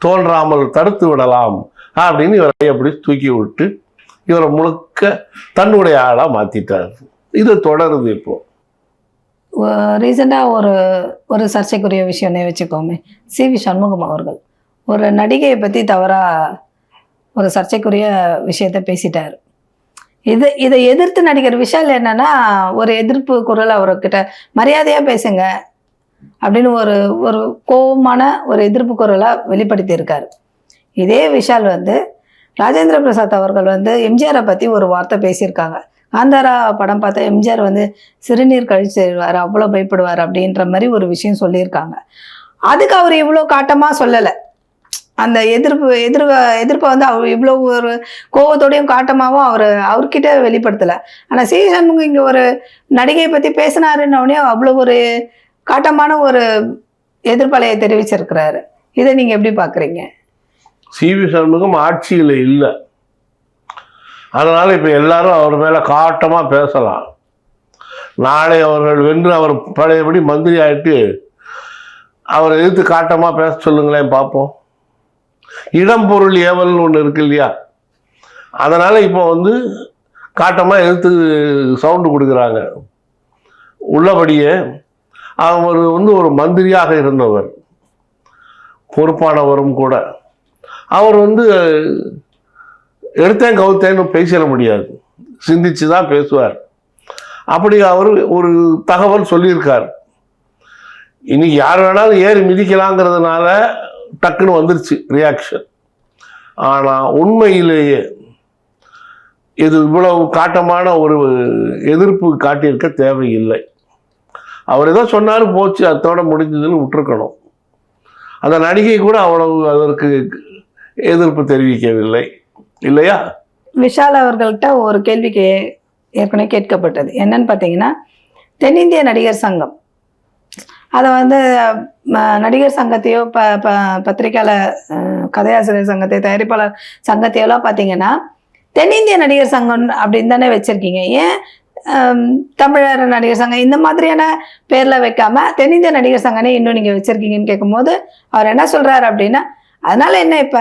Speaker 1: தோன்றாமல் தடுத்து விடலாம் அப்படின்னு இவரை அப்படி தூக்கி விட்டு இவரை முழுக்க தன்னுடைய ஆளாக மாற்றிட்டார். இது தொடருது. இப்போ
Speaker 2: ரீசெண்டாக ஒரு சர்ச்சைக்குரிய விஷயம்னே வச்சுக்கோமே, சி.வி. சண்முகம் அவர்கள் ஒரு நடிகையை பற்றி தவறாக ஒரு சர்ச்சைக்குரிய விஷயத்த பேசிட்டார். இதை எதிர்த்து நடிகர் விஷால் என்னன்னா ஒரு எதிர்ப்பு குரல் அவர்கிட்ட மரியாதையாக பேசுங்க அப்படின்னு ஒரு கோபமான ஒரு எதிர்ப்பு குரலாக வெளிப்படுத்தி இருக்காரு. இதே விஷால் ராஜேந்திர பிரசாத் அவர்கள் எம்ஜிஆரை பற்றி ஒரு வார்த்தை பேசியிருக்காங்க. காந்தாரா படம் பார்த்தா எம்ஜிஆர் சிறுநீர் கழிச்சிடுவார், அவ்வளோ பயப்படுவார் அப்படின்ற மாதிரி ஒரு விஷயம் சொல்லியிருக்காங்க. அதுக்கு அவர் இவ்வளோ காட்டமாக சொல்லலை. அந்த எதிர்ப்பை அவர் இவ்வளோ ஒரு கோவத்தோடையும் காட்டமாகவும் அவர்கிட்ட வெளிப்படுத்தலை. ஆனால் சி சண்முகம் இங்கே ஒரு நடிகையை பற்றி பேசினாருன்னொடனே அவ்வளோ ஒரு காட்டமான ஒரு எதிர்ப்பலையை தெரிவிச்சிருக்கிறாரு. இதை நீங்கள் எப்படி பார்க்குறீங்க?
Speaker 1: சி.வி. சண்முகம் ஆட்சியில் இல்லை, அதனால இப்போ எல்லாரும் அவர் மேலே காட்டமாக பேசலாம். நாளை அவர்கள் வென்று அவர் பழையபடி மந்திரி ஆகிட்டு அவரை எதிர்த்து காட்டமாக பேச சொல்லுங்களேன் பார்ப்போம். இடம் பொருள் ஏவல்னு ஒன்று இருக்கு இல்லையா, அதனால இப்போ காட்டமாக எதிர்த்து சவுண்டு கொடுக்குறாங்க. உள்ளபடியே அவர் ஒரு மந்திரியாக இருந்தவர், பொறுப்பானவரும் கூட. அவர் எடுத்தேன் கவுத்தேன்னு பேசிட முடியாது, சிந்திச்சு தான் பேசுவார். அப்படி அவர் ஒரு தகவல் சொல்லியிருக்கார். இன்னைக்கு யார் வேணாலும் ஏறி மிதிக்கலாங்கிறதுனால டக்குன்னு வந்துருச்சு ரியாக்ஷன். ஆனால் உண்மையிலேயே இது இவ்வளவு காட்டமான ஒரு எதிர்ப்பு காட்டியிருக்க தேவையில்லை. அவர் ஏதோ சொன்னாரு போச்சு, அதோட முடிஞ்சதுன்னு விட்டுருக்கணும். அந்த நடிகை கூட அவ்வளவு அதற்கு எதிர்ப்பு தெரிவிக்கவில்லை, இல்லையா?
Speaker 2: விஷால் அவர்கள்ட்ட ஒரு கேள்வி ஏற்கனவே கேட்கப்பட்டது. என்னன்னு பார்த்தீங்கன்னா, தென்னிந்திய நடிகர் சங்கம் அதை நடிகர் சங்கத்தையோ பத்திரிக்கையாளர் கதையாசிரியர் சங்கத்தை, தயாரிப்பாளர் சங்கத்தையோலாம் பார்த்தீங்கன்னா தென்னிந்திய நடிகர் சங்கம் அப்படின்னு தானே வச்சிருக்கீங்க. ஏன் தமிழர் நடிகர் சங்கம் இந்த மாதிரியான பேர்ல வைக்காம தென்னிந்திய நடிகர் சங்கனே இன்னும் நீங்க வச்சிருக்கீங்கன்னு கேட்கும்போது அவர் என்ன சொல்றாரு அப்படின்னா, அதனால என்ன இப்ப,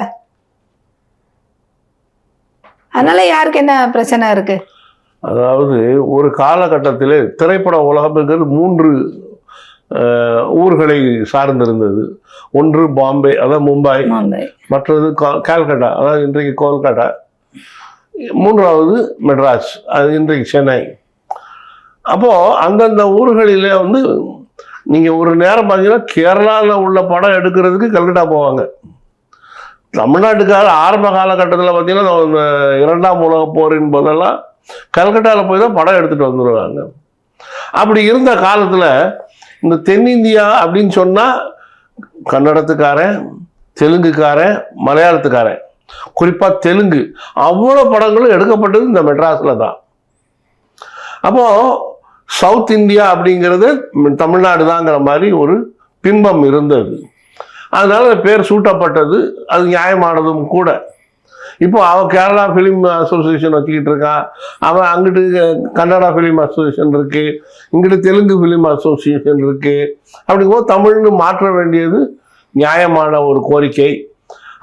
Speaker 2: அதனால யாருக்கு என்ன பிரச்சனை இருக்கு?
Speaker 1: அதாவது ஒரு காலகட்டத்தில் திரைப்பட உலகம்ங்கிறது 3 ஊர்களை சார்ந்திருந்தது. ஒன்று பாம்பே, அதாவது மும்பை, மற்றது கால்கட்டா, அதாவது இன்றைக்கு கோல்கட்டா, 3வது மெட்ராஸ், அது இன்றைக்கு சென்னை. அப்போ அந்தந்த ஊர்களில் நீங்க ஒரு நேரம் பார்த்தீங்கன்னா கேரளாவில் உள்ள படம் எடுக்கிறதுக்கு கல்கட்டா போவாங்க. தமிழ்நாட்டுக்கார ஆரம்ப காலகட்டத்தில் பார்த்தீங்கன்னா 2ஆம் உலக போரின் போதெல்லாம் கல்கட்டாவில் போய் தான் படம் எடுத்துட்டு வந்துடுவாங்க. அப்படி இருந்த காலத்தில் இந்த தென்னிந்தியா அப்படின்னு சொன்னால் கன்னடத்துக்காரன், தெலுங்குக்காரன், மலையாளத்துக்காரன், குறிப்பாக தெலுங்கு, அவ்வளோ படங்களும் எடுக்கப்பட்டது இந்த மெட்ராஸில் தான். அப்போ சவுத் இந்தியா அப்படிங்கிறது தமிழ்நாடு தாங்கிற மாதிரி ஒரு பிம்பம் இருந்தது. அதனால பேர் சூட்டப்பட்டது, அது நியாயமானதும் கூட. இப்போ அவன் கேரளா ஃபிலிம் அசோசியேஷன் வச்சுக்கிட்டு இருக்கான், அவன் அங்கிட்டு கன்னடா ஃபிலிம் அசோசியேஷன் இருக்கு, இங்கிட்டு தெலுங்கு ஃபிலிம் அசோசியேஷன் இருக்கு. அப்படிங்கும்போது தமிழ்னு மாற்ற வேண்டியது நியாயமான ஒரு கோரிக்கை.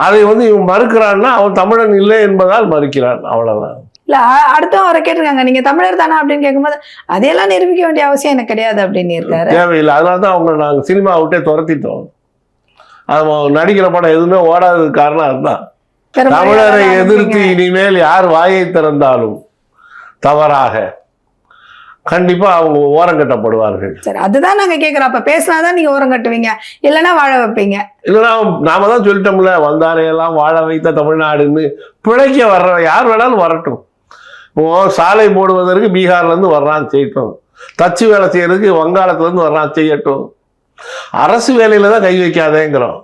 Speaker 1: அதை இவன் மறுக்கிறான்னா அவன் தமிழன் இல்லை என்பதால் மறுக்கிறான், அவ்வளவுதான்.
Speaker 2: இல்ல அடுத்தவங்க அவரை கேட்டிருக்காங்க, நீங்க தமிழர் தானே அப்படின்னு கேட்கும்போது அதையெல்லாம் நிரூபிக்க வேண்டிய அவசியம் எனக்கு கிடையாது அப்படின்னு இருக்காரு.
Speaker 1: தேவையில்லை. அதனாலதான் அவங்க நாங்கள் சினிமா விட்டே துரத்திட்டோம். அது நடிக்கிற படம் எதுவுமே ஓடாதது காரணம் அதுதான். தமிழரை எதிர்த்து இனிமேல் யார் வாயை திறந்தாலும் தவறாக கண்டிப்பா அவங்க ஓரங்கட்டப்படுவார்கள்.
Speaker 2: சரி, அதுதான் நாங்க கேட்கிறோம். அப்ப பேசினாதான் நீங்க ஓரம் கட்டுவீங்க, இல்லைன்னா வாழ வைப்பீங்க.
Speaker 1: இல்லைன்னா நாம தான் சொல்லிட்டோம்ல, வந்தாரையெல்லாம் வாழ வைத்த தமிழ்நாடுன்னு. பிழைக்க வர்ற யார் வேணாலும் வரட்டும். இப்போ சாலை போடுவதற்கு பீகார்ல இருந்து வர்றான், செய்யட்டும். தச்சு வேலை செய்யறதுக்கு வங்காளத்துல இருந்து வர்றான், செய்யட்டும். அரசு வேலையில தான் கை வைக்காதேங்கிறோம்,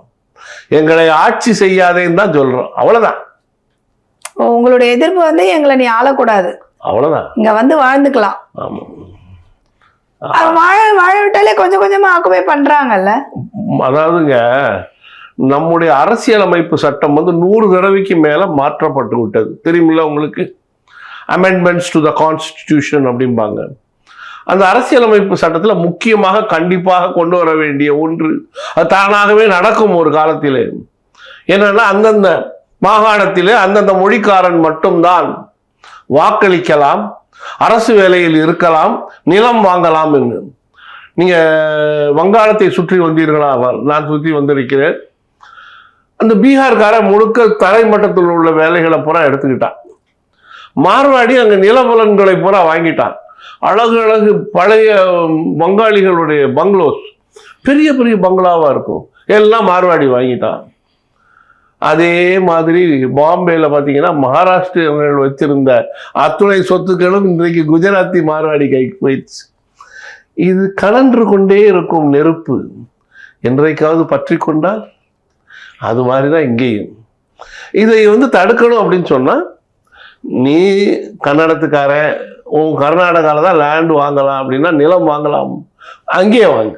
Speaker 1: எங்களை ஆட்சி செய்யாதேன்னு தான் சொல்றோம், அவ்வளவுதான்.
Speaker 2: உங்களுடைய எதிர்ப்பு எங்களை நீ ஆளக்கூடாது,
Speaker 1: அவ்வளவுதான்.
Speaker 2: இங்க வாழ்ந்துக்கலாம்.
Speaker 1: ஆமா,
Speaker 2: வாழ விட்டாலே கொஞ்சம் கொஞ்சமா ஆக்குபை பண்றாங்கல்ல.
Speaker 1: அதாவதுங்க, நம்முடைய அரசியலமைப்பு சட்டம் 100 தடவைக்கு மேல மாற்றப்பட்டு விட்டது, தெரியுமில்ல உங்களுக்கு? அமெண்ட்மெண்ட்ஸ் டு த கான்ஸ்டிடியூஷன் அப்படிம்பாங்க. அந்த அரசியலமைப்பு சட்டத்தில் முக்கியமாக கண்டிப்பாக கொண்டு வர வேண்டிய ஒன்று, அது தானாகவே நடக்கும் ஒரு காலத்திலே. என்னன்னா, அந்தந்த மாகாணத்திலே அந்தந்த மொழிக்காரன் மட்டும்தான் வாக்களிக்கலாம், அரசு வேலையில் இருக்கலாம், நிலம் வாங்கலாம் என்று. நீங்க வங்காளத்தை சுற்றி வந்தீர்களா? நான் சுற்றி வந்திருக்கிறேன். அந்த பீகார்காரன் முழுக்க தரைமட்டத்தில் உள்ள வேலைகளை பூரா எடுத்துக்கிட்டான். மார்வாடி அங்க நிலபலன்களை பூரா வாங்கிட்டான். அழகு அழகு பழைய வங்காளிகளுடைய பங்களோஸ், பெரிய பெரிய பங்களாவா இருக்கும், எல்லாம் மார்வாடி வாங்கிட்டான். அதே மாதிரி பாம்பேல பாத்தீங்கன்னா மகாராஷ்டிரர்கள் வச்சிருந்த அத்துணை சொத்துக்களும் இன்றைக்கு குஜராத்தி மார்வாடி கைக்கு போயிடுச்சு. இது கலன்று கொண்டே இருக்கும் நெருப்பு, என்றைக்காவது பற்றி கொண்டால் அது மாதிரிதான் இங்கேயும். இதை தடுக்கணும் அப்படின்னு சொன்னா, நீ கன்னடத்துக்காரன், உன் கர்நாடகாவில் தான் லேண்ட் வாங்கலாம் அப்படின்னா நிலம் வாங்கலாம், அங்கேயே வாங்க.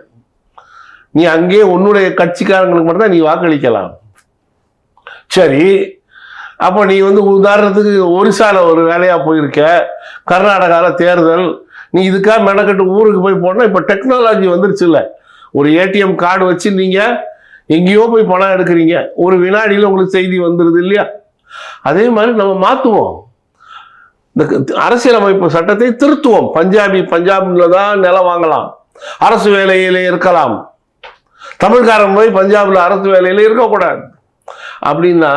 Speaker 1: நீ அங்கேயே உன்னுடைய கட்சிக்காரங்களுக்கு மட்டும்தான் நீ வாக்களிக்கலாம். சரி, அப்போ நீ உதாரணத்துக்கு ஒரிசால ஒரு வேலையா போயிருக்க, கர்நாடகாவில் தேர்தல், நீ இதுக்காக மெனக்கட்டு ஊருக்கு போய் போனா, இப்போ டெக்னாலஜி வந்துருச்சு இல்லை, ஒரு ஏடிஎம் கார்டு வச்சு நீங்க எங்கேயோ போய் பணம் எடுக்கிறீங்க, ஒரு வினாடியில் உங்களுக்கு செய்தி வந்துடுது இல்லையா? அதே மாதிரி நம்ம மாற்றுவோம், இந்த அரசியலமைப்பு சட்டத்தை திருத்துவோம். பஞ்சாப்ல தான் நிலம் வாங்கலாம், அரசு வேலையில இருக்கலாம். தமிழ்காரன் போய் பஞ்சாப்ல அரசு வேலையில இருக்கக்கூடாது அப்படின்னா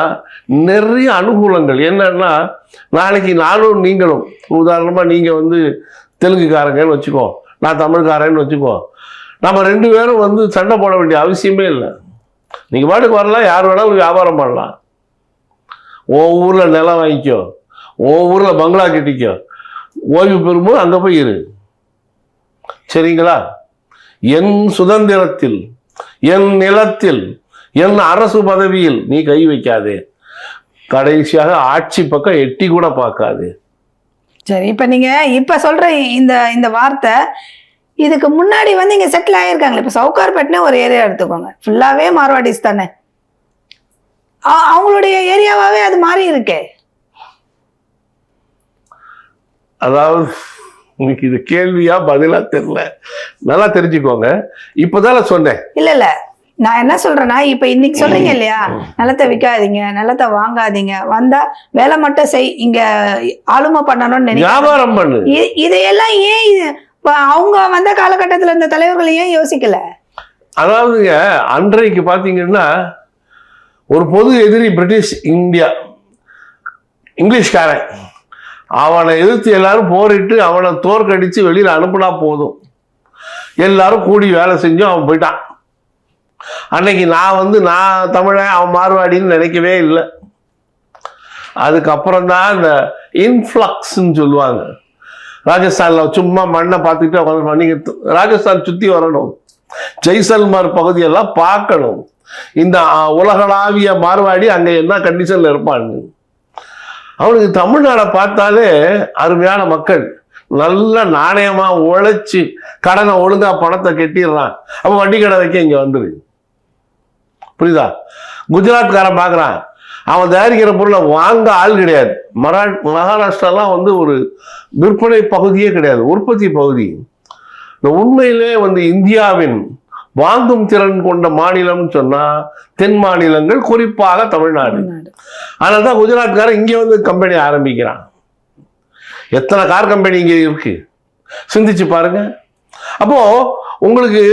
Speaker 1: நிறைய அனுகூலங்கள். என்னன்னா, நாளைக்கு நானும் நீங்களும், உதாரணமா நீங்க தெலுங்குக்காரங்கன்னு வச்சுக்கோ, நான் தமிழ்காரன்னு வச்சுக்கோ, நம்ம 2 பேரும் சண்டை போட வேண்டிய அவசியமே இல்லை. நீங்க பாட்டுக்கு வரலாம், யார் வேணாலும் வியாபாரம் பண்ணலாம். உன் ஊர்ல நிலம் வாங்கிக்கோ, உன் ஊர்ல பங்களா கட்டிக்கோ, ஓய்வு பெறும்போது அங்க போய் இரு, சரிங்களா? என் சுதந்திரத்தில், என் நிலத்தில், என் அரசு பதவியில் நீ கை வைக்காதே, கடைசியாக ஆட்சி பக்கம் எட்டி கூட பார்க்காது.
Speaker 2: சரி, இப்ப நீங்க சொல்ற இந்த வார்த்தை, இதுக்கு முன்னாடி இங்க செட்டில் ஆயிருக்காங்களே, இப்ப சவுகார்பேட்னே ஒரு ஏரியா எடுத்துக்கோங்க, ஃபுல்லாவே மார்வாடிஸ் தானே, அவங்களுடைய ஏரியாவாவே அது மாறி இருக்கே.
Speaker 1: அதாவது உங்களுக்கு இது கேள்வியா பதிலா தெரியல, நல்லா தெரிஞ்சுக்கோங்க. இப்பதான் சொன்னேன்.
Speaker 2: இல்ல நான் என்ன சொல்றேன்னா, இப்ப இன்னைக்கு சொல்றீங்க இல்லையா, நிலத்தை விற்காதீங்க, நிலத்தை வாங்காதீங்க, வந்தா வேலை மட்டும் செய், இங்க ஆளுமை பண்ணணும்னு
Speaker 1: வியாபாரம் பண்ணு.
Speaker 2: இதையெல்லாம் ஏன் அவங்க வந்த காலகட்டத்துல இந்த தலைவர்கள் ஏன் யோசிக்கல?
Speaker 1: அதாவதுங்க, அன்றைக்கு பாத்தீங்கன்னா ஒரு பொது எதிரி பிரிட்டிஷ் இந்தியா, இங்கிலீஷ்காரன், அவனை எதிர்த்து எல்லாரும் போரிட்டு அவனை தோற்கடிச்சு வெளியில அனுப்புனா போதும், எல்லாரும் கூடி வேலை செஞ்சோம், அவன் போயிட்டான். அன்னைக்கு நான் தமிழன், அவன் மார்வாடின்னு நினைக்கவே இல்லை. அதுக்கப்புறம் தான் இந்த இன்ஃப்ளக்ஸ்ன்னு சொல்லுவாங்க, ராஜஸ்தானில் சும்மா மண்ணை பார்த்துக்கிட்டு உட்காந்து நீங்கள் ராஜஸ்தான் சுற்றி வரணும், ஜெய்சல்மார் பகுதியெல்லாம் பார்க்கணும். இந்த உலகளாவிய மார்வாடி அங்கே என்ன கண்டிஷனில் இருப்பான்னு. அவனுக்கு தமிழ்நாடை பார்த்தாலே அருமையான மக்கள், நல்ல நாணயமாக உழைச்சி கடனை ஒழுங்காக பணத்தை கட்டிடுறான். அப்போ வட்டி கடை வைக்க இங்கே வந்துடு. புரியுதா? குஜராத்காரன் பார்க்குறான், அவன் தயாரிக்கிற பொருளை வாங்க ஆள் கிடையாது. மகாராஷ்டிராலாம் வந்து ஒரு விற்பனை பகுதியே கிடையாது, உற்பத்தி பகுதி. இந்த உண்மையிலே வந்து இந்தியாவின் வாங்கும் திறன் கொண்ட மாநிலம்னு சொன்னா தென் மாநிலங்கள், குறிப்பாக தமிழ்நாடு. அதனால தான் குஜராத்காரன் இங்கே வந்து கம்பெனி ஆரம்பிக்கிறான். எத்தனை கார் கம்பெனி இங்கே இருக்கு சிந்திச்சு பாருங்க. அப்போ உங்களுக்கு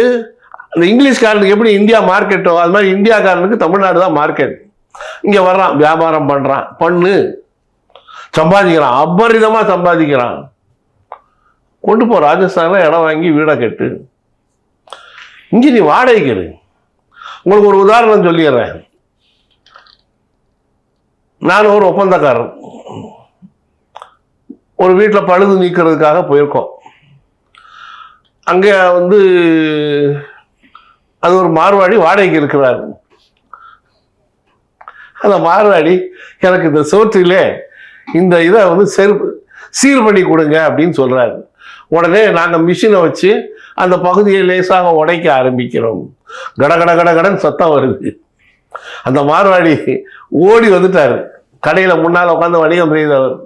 Speaker 1: இந்த இங்கிலீஷ்காரனுக்கு எப்படி இந்தியா மார்க்கெட்டோ அது மாதிரி இந்தியாக்காரனுக்கு தமிழ்நாடு தான் மார்க்கெட். இங்கே வர்றான், வியாபாரம் பண்ணுறான், சம்பாதிக்கிறான், அபரிதமாக சம்பாதிக்கிறான். கொண்டு போ ராஜஸ்தானில் இடம் வாங்கி வீடை கட்டு, இங்கே நீ வாடகைக்கு இரு. உங்களுக்கு ஒரு உதாரணம் சொல்லிடுறேன். நான் ஒரு ஒப்பந்தக்காரர், ஒரு வீட்டில் பழுது நீக்கிறதுக்காக போயிருக்கோம். அங்கே வந்து அது ஒரு மார்வாடி வாடகைக்கு இருக்கிறார். அந்த மார்வாடி எனக்கு இந்த சோற்றிலே இந்த இதை வந்து சீர் பண்ணி கொடுங்க அப்படின்னு சொல்றாரு. உடனே நாங்கள் மிஷினை வச்சு அந்த பகுதியை லேசாக உடைக்க ஆரம்பிக்கிறோம். கடகடன் சத்தம் வருது. அந்த மார்வாடி ஓடி வந்துட்டாரு. கடையில் முன்னால் உட்காந்து வணிகம் செய்தவர்,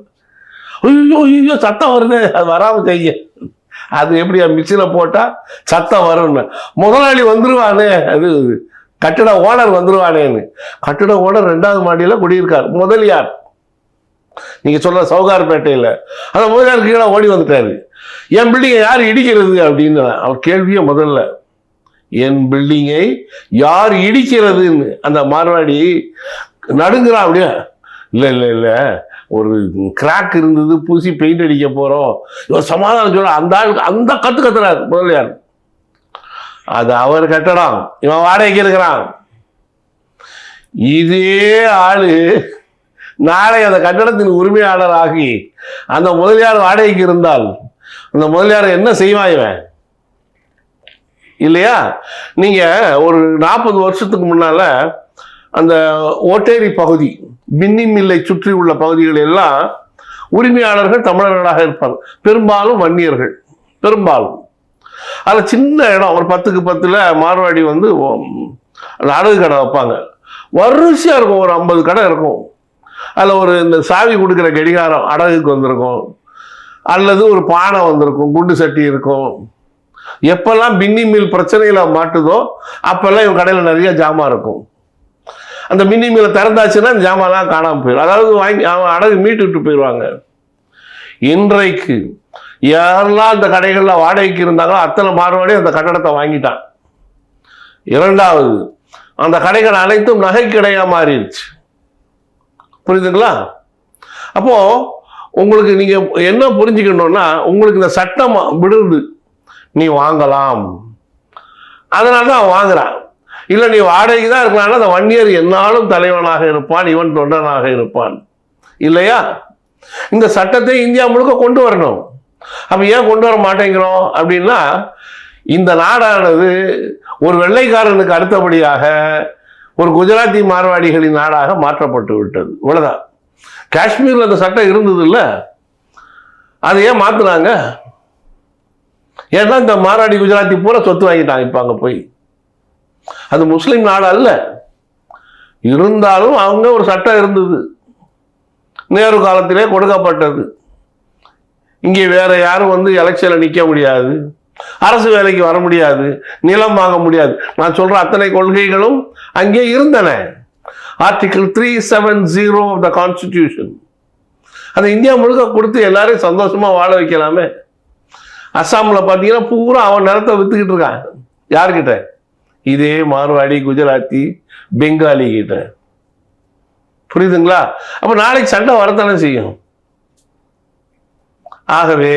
Speaker 1: ஐயோ சத்தம் வருது, அது வராமல் செய்ய. அது எப்படி மிஷினை போட்டால் சத்தம் வரும்னு. முதலாளி வந்துருவானே, அது கட்டிட ஓனர் வந்துருவானேன்னு. கட்டிட ஓனர் 2வது மாடியில் குடியிருக்கார். முதலியார், நீங்க சொல்ற சவுகார்பேட்டையில் அந்த முதலியார் கீழே ஓடி வந்துட்டாரு. என் பில்டிங்கை யார் இடிக்கிறது அப்படின்னு அவர் கேள்வியை முதல்ல, என் பில்டிங்கை யார் இடிக்கிறதுன்னு. அந்த மார்வாடி நடுங்கிறான். அப்படியே இல்லை ஒரு கிராக் இருந்தது, பூசி பெயிண்ட் அடிக்க போறோம், இவர் சமாதானம் சொல்ல. அந்த ஆளுக்கு அந்த கத்துறாரு முதலியார். அது அவர் கட்டடம், இவன் வாடகைக்கு இருக்கிறான். இதே ஆளு நாளை அந்த கட்டடத்தின் உரிமையாளர் ஆகி அந்த முதலியார் வாடகைக்கு இருந்தால் அந்த முதலியார் என்ன செய்வான் இவன்? இல்லையா? நீங்க ஒரு 40 வருஷத்துக்கு முன்னால அந்த ஓட்டேரி பகுதி, பின்னி மில்லை சுற்றி உள்ள பகுதிகள் எல்லாம் உரிமையாளர்கள் தமிழர்களாக இருப்பாங்க, பெரும்பாலும் வன்னியர்கள். பெரும்பாலும் அதில் சின்ன இடம், ஒரு 10க்கு 10ல் மார்வாடி வந்து அடகு கடை வைப்பாங்க. வரிசையாக இருக்கும், ஒரு 50 கடை இருக்கும். அதில் ஒரு இந்த சாவி கொடுக்குற கடிகாரம் அடகுக்கு வந்திருக்கும், அல்லது ஒரு பானை வந்திருக்கும், குண்டு சட்டி இருக்கும். எப்பெல்லாம் பின்னி மில் பிரச்சனையில் மாட்டுதோ அப்பெல்லாம் இவங்க கடையில் நிறைய ஜாமான் இருக்கும். அந்த மின்னி மில்லை திறந்தாச்சுன்னா அந்த ஜாமான்லாம் காணாமல் போயிடும். அதாவது வாங்கி அவன் அடகு மீட்டு விட்டு போயிடுவாங்க. இன்றைக்கு யாரெல்லாம் அந்த கடைகளில் வாடகைக்கு இருந்தாங்களோ அத்தனை மார்வாடி அந்த கட்டடத்தை வாங்கிட்டான். 2வது, அந்த கடைகள் அனைத்தும் நகை கடையாக மாறிடுச்சு. புரியுதுங்களா? அப்போ உங்களுக்கு நீங்க என்ன புரிஞ்சுக்கணும்னா, உங்களுக்கு இந்த சட்டம் விடுது, நீ வாங்கலாம், அதனால தான் அவன் வாங்குறான். இல்லை நீ வாடகைக்கு தான் இருக்கலாம்னா அந்த வன்னியர் என்னாலும் தலைவனாக இருப்பான், இவன் தொண்டனாக இருப்பான். இல்லையா? இந்த சட்டத்தை இந்தியா முழுக்க கொண்டு வரணும். அப்ப ஏன் கொண்டு வர மாட்டேங்கிறோம் அப்படின்னா, இந்த நாடானது ஒரு வெள்ளைக்காரனுக்கு அடுத்தபடியாக ஒரு குஜராத்தி மார்வாடிகளின் நாடாக மாற்றப்பட்டு விட்டது. இவ்வளவுதான். காஷ்மீர்ல அந்த சட்டம் இருந்தது இல்ல, அதை ஏன் மாத்துனாங்க? ஏன்னா இந்த மார்வாடி குஜராத்தி பூரா சொத்து வாங்கிட்டாங்க. இப்ப அங்க போய் அது முஸ்லிம் நாடு அல்ல, இருந்தாலும் அவங்க ஒரு சட்டம் இருந்தது, நேரு காலத்திலே கொடுக்கப்பட்டது. இங்கே வேற யாரும் வந்து எலெக்ஷன்ல நிற்க முடியாது, அரசு வேலைக்கு வர முடியாது, நிலம் வாங்க முடியாது. நான் சொல்ற அத்தனை கொள்கைகளும் அங்கே இருந்தன. ஆர்டிகிள் 370 ஆஃப் த கான்ஸ்டிடியூஷன் அதை இந்தியா முழுக்க கொடுத்து எல்லாரையும் சந்தோஷமா வாழ வைக்கலாமே. அஸ்ஸாம்ல பார்த்தீங்கன்னா பூரா அவன் நிலத்தை வித்துக்கிட்டு இருக்கான். யார்கிட்ட? இதே மார்வாடி, குஜராத்தி, பெங்காலி கிட்ட. புரியுதுங்களா? அப்ப நாளைக்கு சண்டை வரத்தானே செய்யும். ஆகவே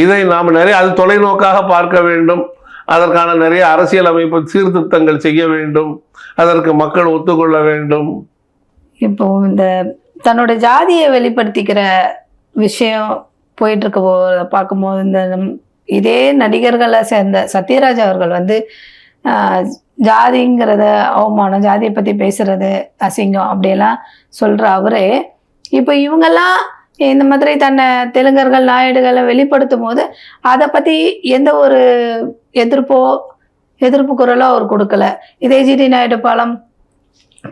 Speaker 1: இதை நாம் நிறைய அது தொலைநோக்காக பார்க்க வேண்டும். அதற்கான நிறைய அரசியல் அமைப்பு சீர்திருத்தங்கள் செய்ய வேண்டும். அதற்கு மக்கள் ஒத்துக்கொள்ள வேண்டும்.
Speaker 2: இப்போ இந்த தன்னோட ஜாதியை வெளிப்படுத்திக்கிற விஷயம் போயிட்டு இருக்க பார்க்கும்போது இதே நடிகர்களை சேர்ந்த சத்யராஜ் அவர்கள் வந்து ஜாதிங்கிறத அவமானம், ஜாதியை பற்றி பேசுறது அசிங்கம் அப்படியெல்லாம் சொல்கிற அவரே இப்போ இவங்கெல்லாம் இந்த மாதிரி தன்னை தெலுங்கர்கள் நாயுடுகளை வெளிப்படுத்தும் போது அதை பற்றி எந்த ஒரு எதிர்ப்பு குரலும் அவர் கொடுக்கல. இதே ஜிடி நாயுடு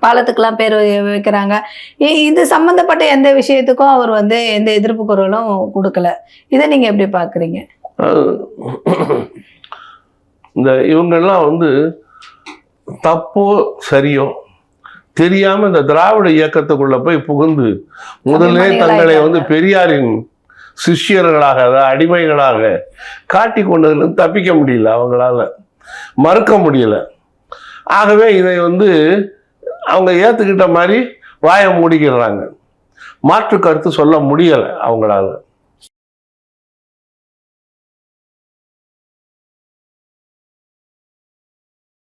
Speaker 2: பாலத்துக்கெல்லாம் பேர் வைக்கிறாங்க. இது சம்மந்தப்பட்ட எந்த விஷயத்துக்கும் அவர் வந்து எந்த எதிர்ப்பு குரலும் கொடுக்கல. இதை நீங்கள் எப்படி பார்க்குறீங்க?
Speaker 1: இந்த இவங்கெல்லாம் வந்து தப்போ சரியோ தெரியாம இந்த திராவிட இயக்கத்துக்குள்ள போய் புகுந்து முதலே தங்களை வந்து பெரியாரின் சிஷ்யர்களாக, அதாவது அடிமைகளாக காட்டி கொண்டதுல தப்பிக்க முடியல, அவங்களால மறுக்க முடியல. ஆகவே இதை வந்து அவங்க ஏத்துக்கிட்ட மாதிரி வாயை மூடிக்கிறாங்க, மாற்று கருத்து சொல்ல முடியலை அவங்களால.